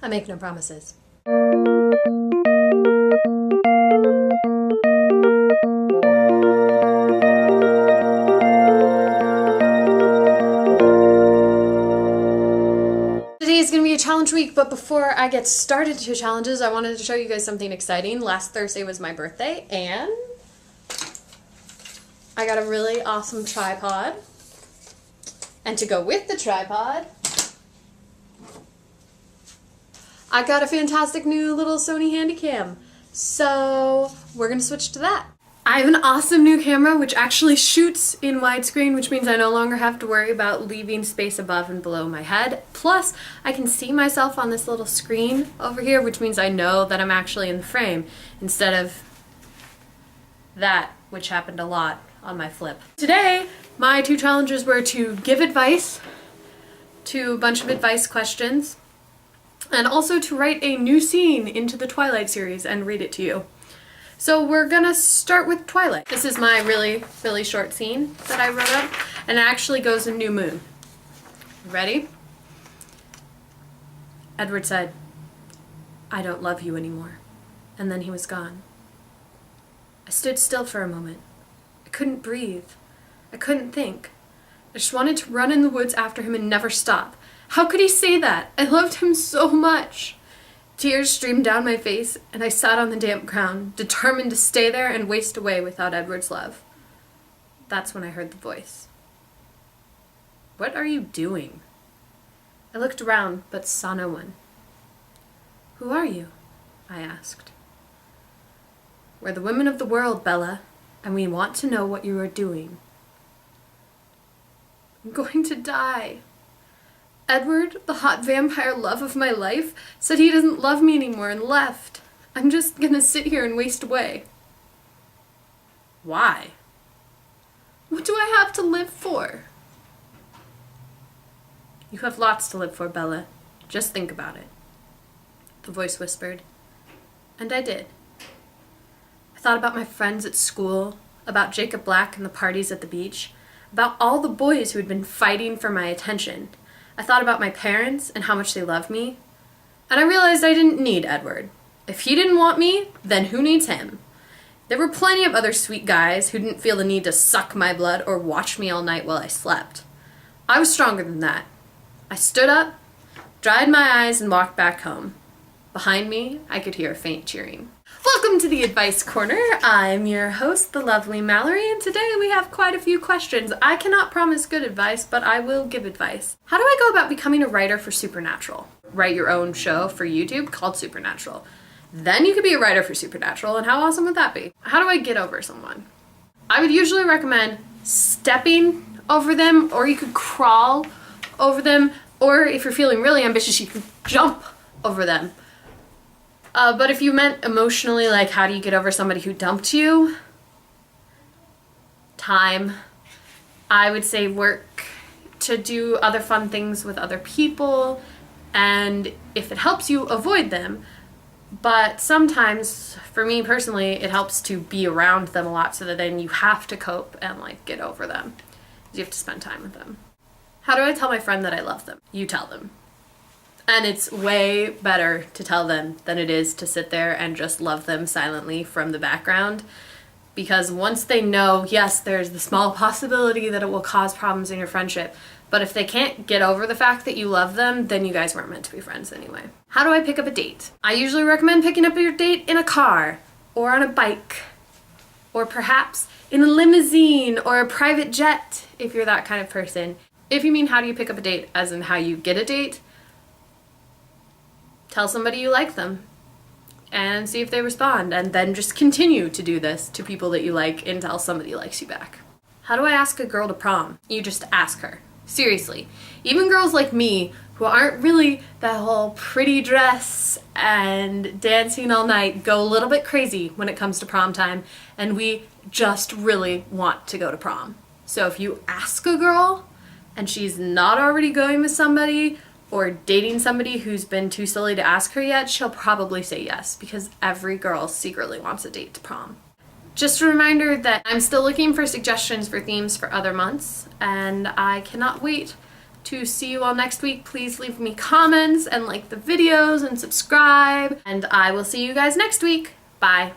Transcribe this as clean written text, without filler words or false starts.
I make no promises. Today is going to be a challenge week, but before I get started to challenges, I wanted to show you guys something exciting. Last Thursday was my birthday, and I got a really awesome tripod. And to go with the tripod, I got a fantastic new little Sony Handycam. So we're going to switch to that. I have an awesome new camera which actually shoots in widescreen, which means I no longer have to worry about leaving space above and below my head. Plus, I can see myself on this little screen over here, which means I know that I'm actually in the frame instead of that, which happened a lot on my flip. Today, my two challenges were to give advice to a bunch of advice questions and also to write a new scene into the Twilight series and read it to you. So we're gonna start with Twilight. This is my really short scene that I wrote up, and it actually goes in New Moon. Ready? Edward said, "I don't love you anymore." And then he was gone. I stood still for a moment. I couldn't breathe. I couldn't think. I just wanted to run in the woods after him and never stop. How could he say that? I loved him so much. Tears streamed down my face, and I sat on the damp ground, determined to stay there and waste away without Edward's love. That's when I heard the voice. "What are you doing?" I looked around, but saw no one. "Who are you?" I asked. "We're the women of the world, Bella, and we want to know what you are doing." "I'm going to die. Edward, the hot vampire love of my life, said he doesn't love me anymore and left. I'm just gonna sit here and waste away." "Why?" "What do I have to live for?" "You have lots to live for, Bella. Just think about it," the voice whispered. And I did. I thought about my friends at school, about Jacob Black and the parties at the beach, about all the boys who had been fighting for my attention. I thought about my parents and how much they loved me. And I realized I didn't need Edward. If he didn't want me, then who needs him? There were plenty of other sweet guys who didn't feel the need to suck my blood or watch me all night while I slept. I was stronger than that. I stood up, dried my eyes, and walked back home. Behind me, I could hear faint cheering. Welcome to the Advice Corner. I'm your host, the lovely Mallory, and today we have quite a few questions. I cannot promise good advice, but I will give advice. How do I go about becoming a writer for Supernatural? Write your own show for YouTube called Supernatural. Then you could be a writer for Supernatural, and how awesome would that be? How do I get over someone? I would usually recommend stepping over them, or you could crawl over them, or if you're feeling really ambitious, you could jump over them. But if you meant emotionally, like how do you get over somebody who dumped you? Time. I would say work to do other fun things with other people, and if it helps you, avoid them. But sometimes, for me personally, it helps to be around them a lot so that then you have to cope and like get over them. You have to spend time with them. How do I tell my friend that I love them? You tell them. And it's way better to tell them than it is to sit there and just love them silently from the background. Because once they know, yes, there's the small possibility that it will cause problems in your friendship, but if they can't get over the fact that you love them, then you guys weren't meant to be friends anyway. How do I pick up a date? I usually recommend picking up your date in a car, or on a bike, or perhaps in a limousine or a private jet, if you're that kind of person. If you mean how do you pick up a date, as in how you get a date, tell somebody you like them and see if they respond, and then just continue to do this to people that you like until somebody likes you back. How do I ask a girl to prom? You just ask her. Seriously. Even girls like me who aren't really that whole pretty dress and dancing all night go a little bit crazy when it comes to prom time, and we just really want to go to prom. So if you ask a girl and she's not already going with somebody or dating somebody who's been too silly to ask her yet, she'll probably say yes, because every girl secretly wants a date to prom. Just a reminder that I'm still looking for suggestions for themes for other months, and I cannot wait to see you all next week. Please leave me comments and like the videos and subscribe, and I will see you guys next week. Bye.